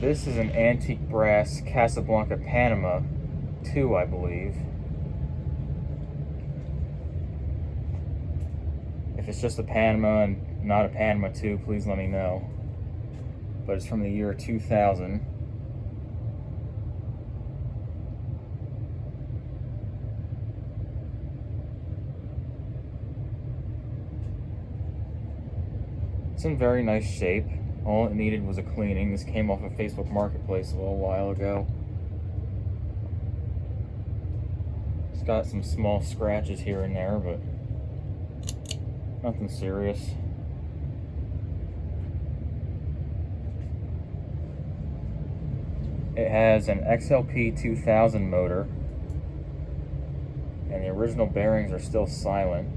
This is an antique brass Casablanca Panama II, I believe. If it's just a Panama and not a Panama II, please let me know. But it's from the year 2000. It's in very nice shape. All it needed was a cleaning. This came off of Facebook Marketplace a little while ago. It's got some small scratches here and there, but nothing serious. It has an XLP 2000 motor, and the original bearings are still silent.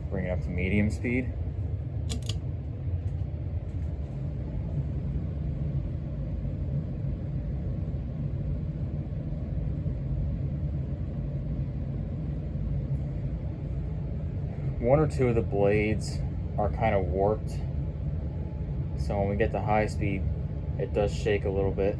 Bring it up to medium speed. One or two of the blades are kind of warped, so when we get to high speed, it does shake a little bit.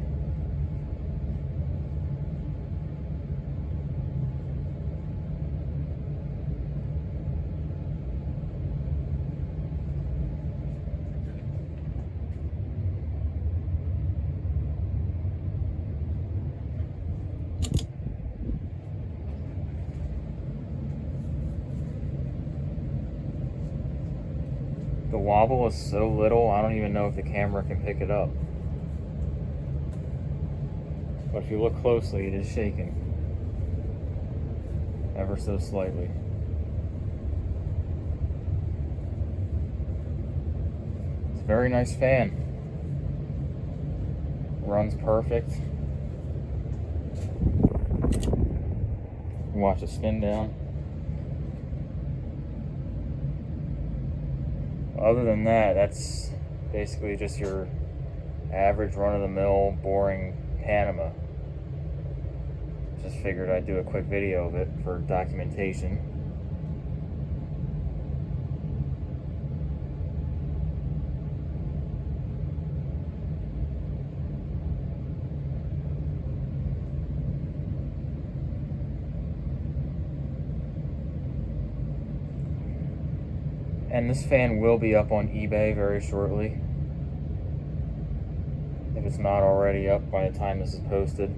The wobble is so little, I don't even know if the camera can pick it up. But if you look closely, it is shaking. Ever so slightly. It's a very nice fan. Runs perfect. Watch it spin down. Other than that, that's basically just your average run-of-the-mill boring Panama. Just figured I'd do a quick video of it for documentation. And this fan will be up on eBay very shortly, if it's not already up by the time this is posted.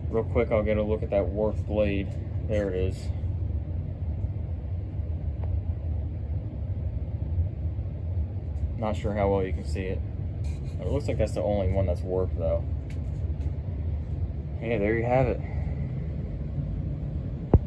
Real quick, I'll get a look at that warped blade. There it is. Not sure how well you can see it. It looks like that's the only one that's warped though. Yeah, there you have it.